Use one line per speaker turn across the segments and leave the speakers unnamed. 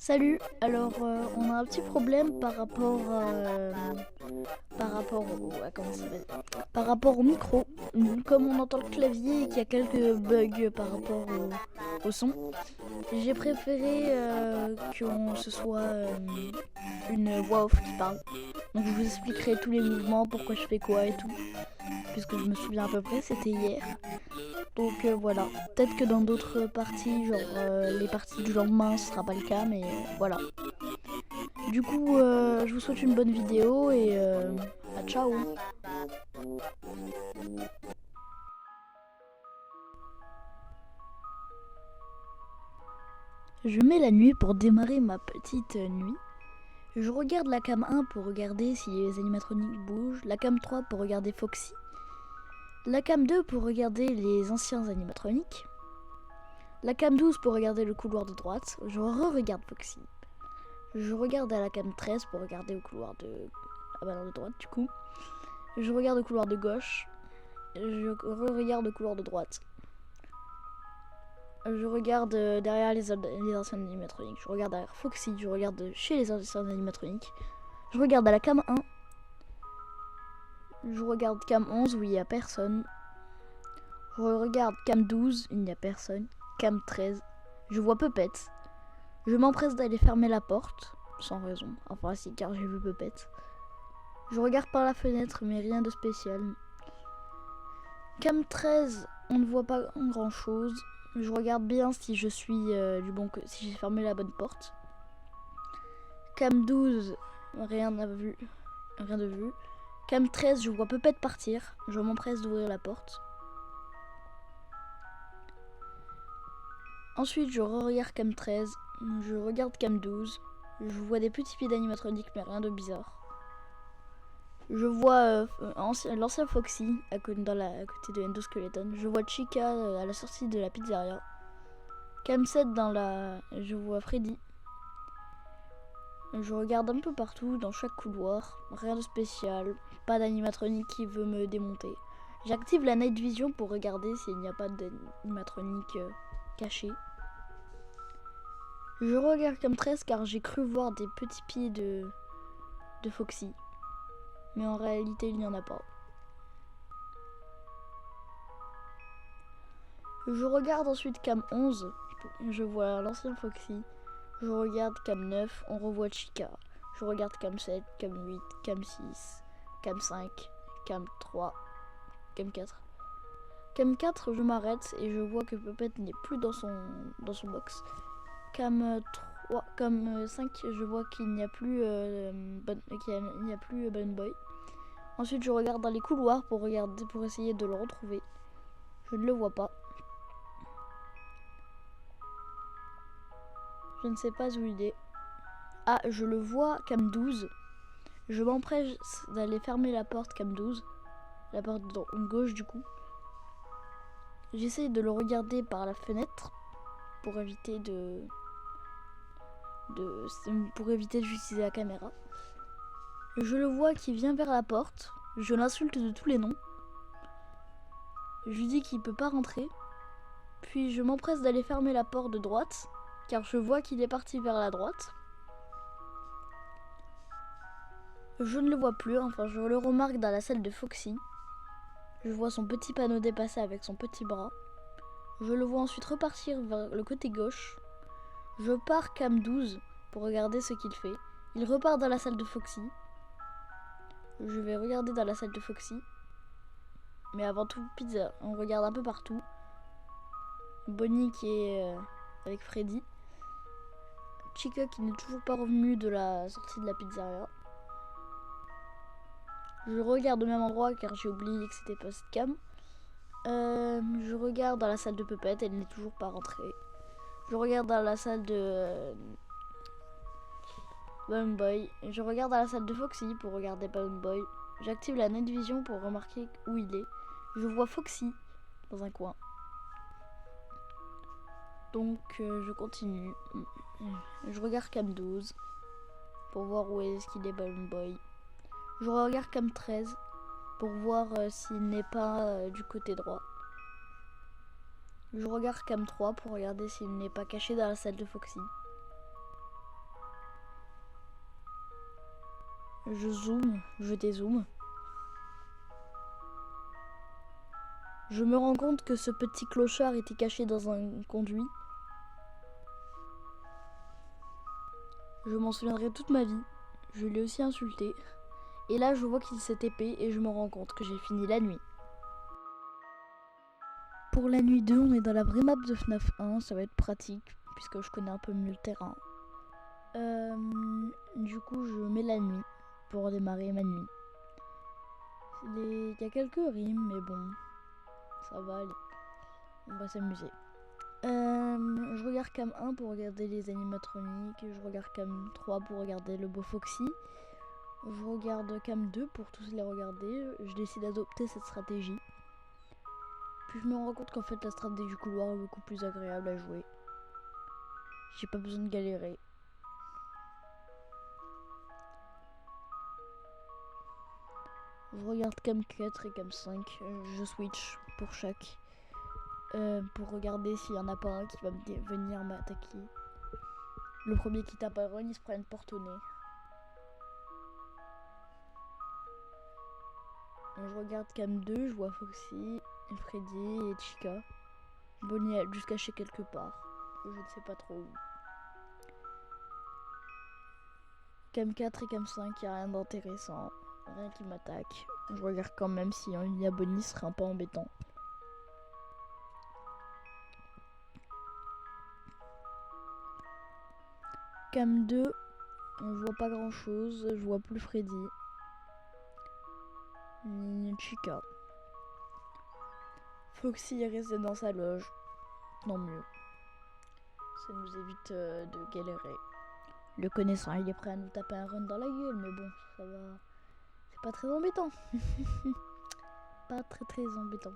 Salut, alors on a un petit problème comment ça s'appelle, par rapport au micro. Comme on entend le clavier et qu'il y a quelques bugs par rapport au son, j'ai préféré que ce soit une voix off qui parle. Donc je vous expliquerai tous les mouvements, pourquoi je fais quoi et tout, puisque je me souviens à peu près, c'était hier. Donc voilà, peut-être que dans d'autres parties, genre les parties du lendemain, ce sera pas le cas, mais voilà. Du coup, je vous souhaite une bonne vidéo et à ciao. Je mets la nuit pour démarrer ma petite nuit. Je regarde la cam 1 pour regarder si les animatroniques bougent, la cam 3 pour regarder Foxy, la cam 2 pour regarder les anciens animatroniques, la cam 12 pour regarder le couloir de droite, je re-regarde Foxy. Je regarde à la cam 13 pour regarder au couloir de... de droite du coup. Je regarde au couloir de gauche. Je regarde au couloir de droite. Je regarde derrière les anciens animatroniques. Je regarde derrière Foxy. Je regarde chez les anciens animatroniques. Je regarde à la cam 1. Je regarde cam 11 où il n'y a personne. Je regarde cam 12, il n'y a personne. Cam 13, je vois Puppet. Je m'empresse d'aller fermer la porte, sans raison. Enfin si, car j'ai vu Puppet. Je regarde par la fenêtre, mais rien de spécial. Cam 13, on ne voit pas grand chose. Je regarde bien si je suis si j'ai fermé la bonne porte. Cam 12, rien de vu. Cam 13, je vois Puppet partir. Je m'empresse d'ouvrir la porte. Ensuite, je regarde cam 13. Je regarde cam 12. Je vois des petits pieds d'animatronique, mais rien de bizarre. Je vois l'ancien Foxy à côté de Endoskeleton. Je vois Chica à la sortie de la pizzeria. Cam 7 je vois Freddy. Je regarde un peu partout, dans chaque couloir. Rien de spécial. Pas d'animatronique qui veut me démonter. J'active la night vision pour regarder s'il n'y a pas d'animatronique caché. Je regarde cam 13 car j'ai cru voir des petits pieds de Foxy. Mais en réalité, il n'y en a pas. Je regarde ensuite cam 11. Je vois l'ancien Foxy. Je regarde cam 9. On revoit Chica. Je regarde cam 7, cam 8, cam 6, cam 5, cam 3, cam 4. Cam 4, je m'arrête et je vois que Puppet n'est plus dans son box. Cam 3, cam 5, je vois qu'il n'y a plus Balloon Boy. Ensuite, je regarde dans les couloirs pour essayer de le retrouver. Je ne le vois pas. Je ne sais pas où il est. Ah, je le vois, cam 12. Je m'empresse d'aller fermer la porte cam 12. La porte de gauche du coup. J'essaye de le regarder par la fenêtre pour éviter d'utiliser la caméra. Je le vois qui vient vers la porte. Je l'insulte de tous les noms. Je lui dis qu'il peut pas rentrer. Puis je m'empresse d'aller fermer la porte de droite, car je vois qu'il est parti vers la droite. Je ne le vois plus, enfin je le remarque dans la salle de Foxy. Je vois son petit panneau dépasser avec son petit bras. Je le vois ensuite repartir vers le côté gauche. Je pars cam 12 pour regarder ce qu'il fait. Il repart dans la salle de Foxy. Je vais regarder dans la salle de Foxy. Mais avant tout, pizza. On regarde un peu partout. Bonnie qui est avec Freddy. Chica qui n'est toujours pas revenu de la sortie de la pizzeria. Je regarde au même endroit car j'ai oublié que c'était post-cam. Je regarde dans la salle de Puppet, elle n'est toujours pas rentrée. Je regarde dans la salle de Balloon Boy. Je regarde dans la salle de Foxy pour regarder Balloon Boy. J'active la night vision pour remarquer où il est. Je vois Foxy dans un coin. Donc je continue. Je regarde cam 12 pour voir où est-ce qu'il est Balloon Boy. Je regarde cam 13 pour voir s'il n'est pas du côté droit. Je regarde cam 3 pour regarder s'il n'est pas caché dans la salle de Foxy. Je zoome, je dézoome. Je me rends compte que ce petit clochard était caché dans un conduit. Je m'en souviendrai toute ma vie. Je l'ai aussi insulté. Et là, je vois qu'il s'est épais et je me rends compte que j'ai fini la nuit. Pour la nuit 2, on est dans la vraie map de FNAF 1. Ça va être pratique puisque je connais un peu mieux le terrain. Du coup, je mets la nuit pour démarrer ma nuit. Il y a quelques rimes, mais bon, ça va aller. On va s'amuser. Je regarde cam 1 pour regarder les animatroniques. Je regarde cam 3 pour regarder le beau Foxy. Je regarde cam 2 pour tous les regarder. Je décide d'adopter cette stratégie. Puis je me rends compte qu'en fait la stratégie du couloir est beaucoup plus agréable à jouer. J'ai pas besoin de galérer. Je regarde cam 4 et cam 5. Je switch pour chaque. Pour regarder s'il y en a pas un qui va venir m'attaquer. Le premier qui tape un run, il se prend une porte au nez. Je regarde cam 2, je vois Foxy, Freddy et Chica. Bonnie est juste cachée quelque part. Je ne sais pas trop où. Cam 4 et cam 5, il n'y a rien d'intéressant. Rien qui m'attaque. Je regarde quand même si il y a Bonnie, ce serait un peu embêtant. Cam 2, je vois pas grand chose. Je vois plus Freddy. Ni Chica. Foxy est resté dans sa loge. Tant mieux. Ça nous évite de galérer. Le connaissant, il est prêt à nous taper un run dans la gueule, mais bon, ça va. C'est pas très embêtant. Pas très embêtant.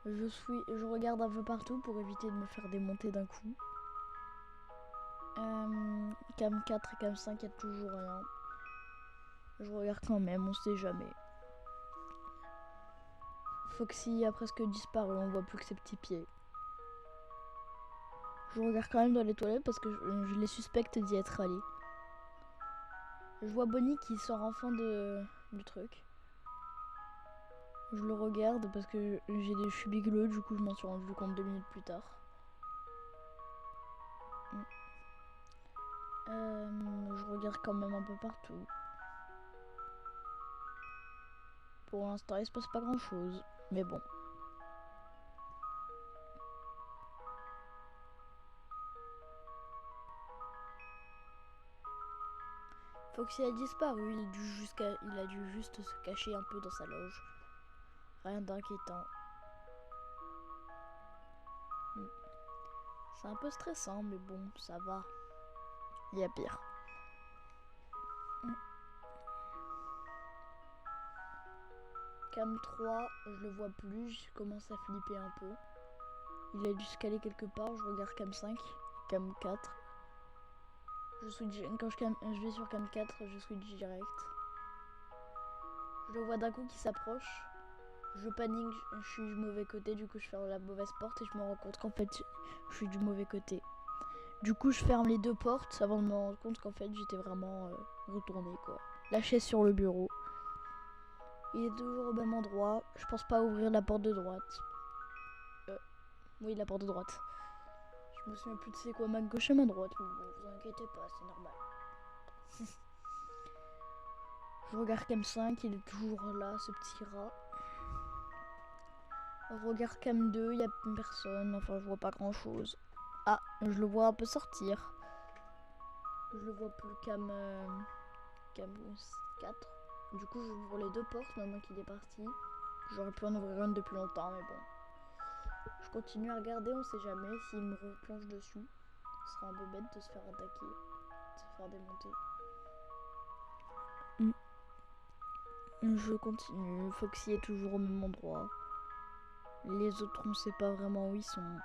Je regarde un peu partout pour éviter de me faire démonter d'un coup. Cam 4 et cam 5, il y a toujours rien. Je regarde quand même, on sait jamais. Foxy a presque disparu, on voit plus que ses petits pieds. Je regarde quand même dans les toilettes parce que je les suspecte d'y être allés. Je vois Bonnie qui sort enfin du truc. Je le regarde parce que je suis bigleux, du coup je m'en suis rendu compte 2 minutes plus tard. Je regarde quand même un peu partout. Pour l'instant il se passe pas grand chose, mais bon. Foxy a disparu, il a dû juste se cacher un peu dans sa loge. Rien d'inquiétant. C'est un peu stressant, mais bon, ça va. Il y a pire. Cam 3, je le vois plus, je commence à flipper un peu. Il a dû se caler quelque part, je regarde cam 5, cam 4. Quand je vais sur cam 4, je switch direct. Je le vois d'un coup qui s'approche. Je panique, je suis du mauvais côté, du coup je ferme la mauvaise porte et je me rends compte qu'en fait je suis du mauvais côté. Du coup je ferme les 2 portes avant de me rendre compte qu'en fait j'étais vraiment retourné quoi. Lâché sur le bureau. Il est toujours au même endroit. Je pense pas ouvrir la porte de droite. Oui, la porte de droite. Je me souviens plus de c'est quoi ma gauche et ma droite. Mais bon, vous inquiétez pas, c'est normal. Je regarde cam 5, il est toujours là, ce petit rat. Je regarde cam 2, il y a personne. Enfin, je vois pas grand chose. Ah, je le vois un peu sortir. Je le vois plus cam 4. Du coup, j'ouvre les 2 portes maintenant qu'il est parti. J'aurais pu en ouvrir une depuis longtemps, mais bon. Je continue à regarder, on sait jamais s'il me replonge dessus. Ce sera un peu bête de se faire attaquer, de se faire démonter. Je continue, Foxy est toujours au même endroit. Les autres, on sait pas vraiment où ils sont.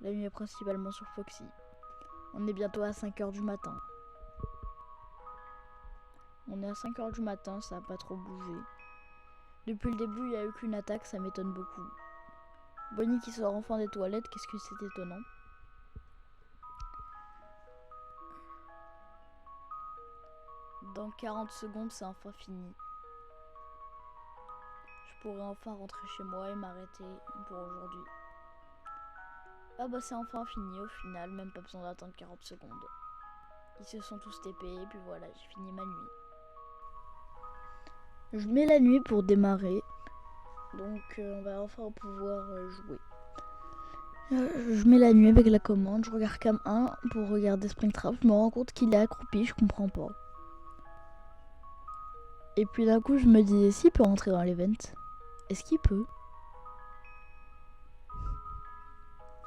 La nuit est principalement sur Foxy. On est bientôt à 5h du matin. On est à 5h du matin, ça a pas trop bougé. Depuis le début, il n'y a eu qu'une attaque, ça m'étonne beaucoup. Bonnie qui sort enfin des toilettes, qu'est-ce que c'est étonnant. Dans 40 secondes, c'est enfin fini. Je pourrais enfin rentrer chez moi et m'arrêter pour aujourd'hui. Ah bah c'est enfin fini au final, même pas besoin d'attendre 40 secondes. Ils se sont tous TP et puis voilà, j'ai fini ma nuit. Je mets la nuit pour démarrer. Donc on va enfin pouvoir jouer. Je mets la nuit avec la commande, je regarde cam 1 pour regarder Springtrap. Je me rends compte qu'il est accroupi, je comprends pas. Et puis d'un coup je me dis, s'il peut rentrer dans l'event, est-ce qu'il peut?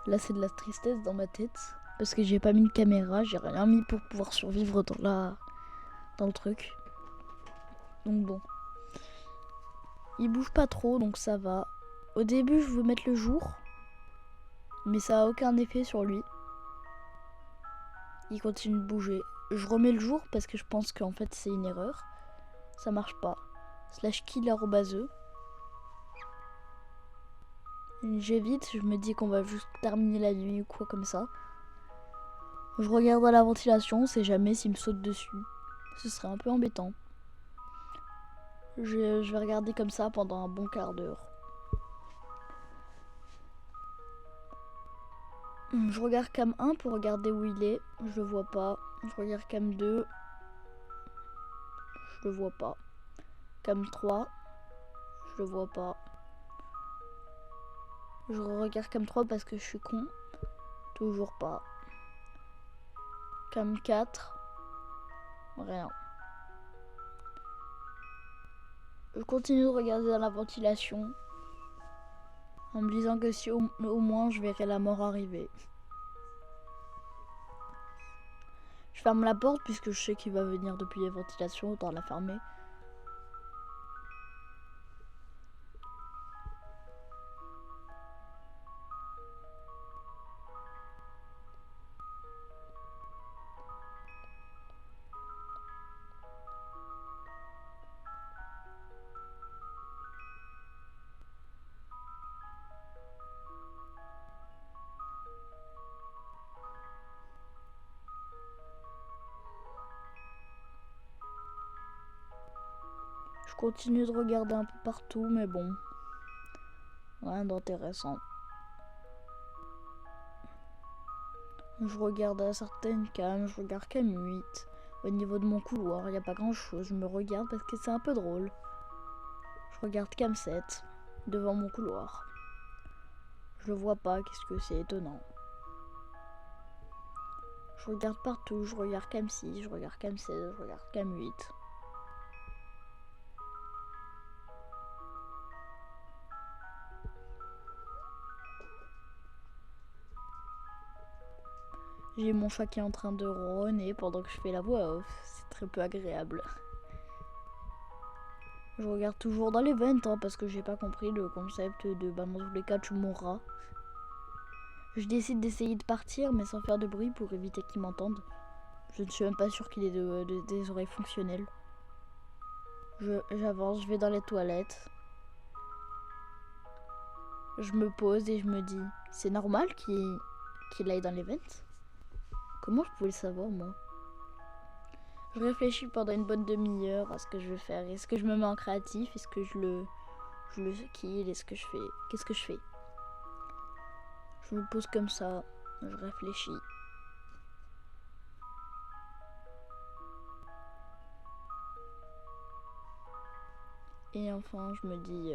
Là c'est de la tristesse dans ma tête. Parce que j'ai pas mis de caméra, j'ai rien mis pour pouvoir survivre dans le truc. Donc bon. Il bouge pas trop donc ça va. Au début je veux mettre le jour. Mais ça a aucun effet sur lui. Il continue de bouger. Je remets le jour parce que je pense qu'en fait c'est une erreur. Ça marche pas. /kill@e. J'évite, je me dis qu'on va juste terminer la nuit ou quoi comme ça. Je regarde à la ventilation, on sait jamais s'il me saute dessus. Ce serait un peu embêtant. Je vais regarder comme ça pendant un bon quart d'heure. Je regarde cam 1 pour regarder où il est. Je le vois pas. Je regarde cam 2. Je le vois pas. Cam 3. Je le vois pas. Je regarde cam 3 parce que je suis con. Toujours pas. Cam 4. Rien. Je continue de regarder dans la ventilation. En me disant que si au moins je verrai la mort arriver. Je ferme la porte puisque je sais qu'il va venir depuis les ventilations, autant la fermer. Je continue de regarder un peu partout, mais bon, rien d'intéressant. Je regarde à certaines cams, je regarde cam 8. Au niveau de mon couloir, il n'y a pas grand chose. Je me regarde parce que c'est un peu drôle. Je regarde cam 7, devant mon couloir. Je le vois pas, qu'est-ce que c'est étonnant. Je regarde partout, je regarde cam 6, je regarde cam 16, je regarde cam 8. J'ai mon chat qui est en train de ronner pendant que je fais la voix off. C'est très peu agréable. Je regarde toujours dans l'event hein, parce que j'ai pas compris le concept de bah dans tous les cas tu mourras. Je décide d'essayer de partir mais sans faire de bruit pour éviter qu'ils m'entendent. Je ne suis même pas sûre qu'il ait des oreilles fonctionnelles. J'avance, je vais dans les toilettes. Je me pose et je me dis, c'est normal qu'il aille dans l'event? Comment je pouvais le savoir moi? Je réfléchis pendant une bonne demi-heure à ce que je vais faire. Est-ce que je me mets en créatif? Est-ce que je le kill? Est-ce que je fais? Qu'est-ce que je fais? Je me pose comme ça, je réfléchis. Et enfin, je me dis,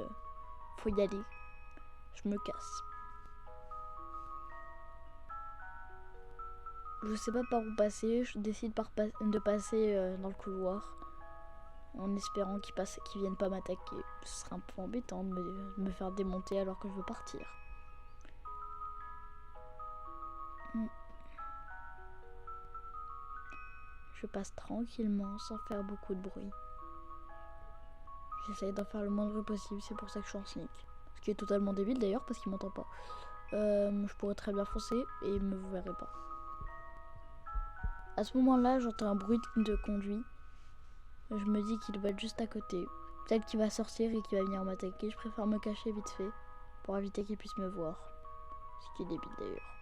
faut y aller. Je me casse. Je sais pas par où passer, je décide de passer dans le couloir. En espérant qu'ils viennent pas m'attaquer. Ce serait un peu embêtant de me faire démonter alors que je veux partir. Je passe tranquillement sans faire beaucoup de bruit. J'essaye d'en faire le moins de bruit possible, c'est pour ça que je suis en sneak. Ce qui est totalement débile d'ailleurs parce qu'il m'entend pas. Je pourrais très bien foncer et il me verrait pas. À ce moment-là, j'entends un bruit de conduit. Je me dis qu'il doit être juste à côté. Peut-être qu'il va sortir et qu'il va venir m'attaquer. Je préfère me cacher vite fait pour éviter qu'il puisse me voir. Ce qui est débile d'ailleurs.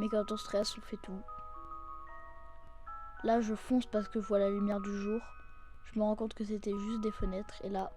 Mais quand on stresse, on fait tout. Là je fonce parce que je vois la lumière du jour. Je me rends compte que c'était juste des fenêtres et là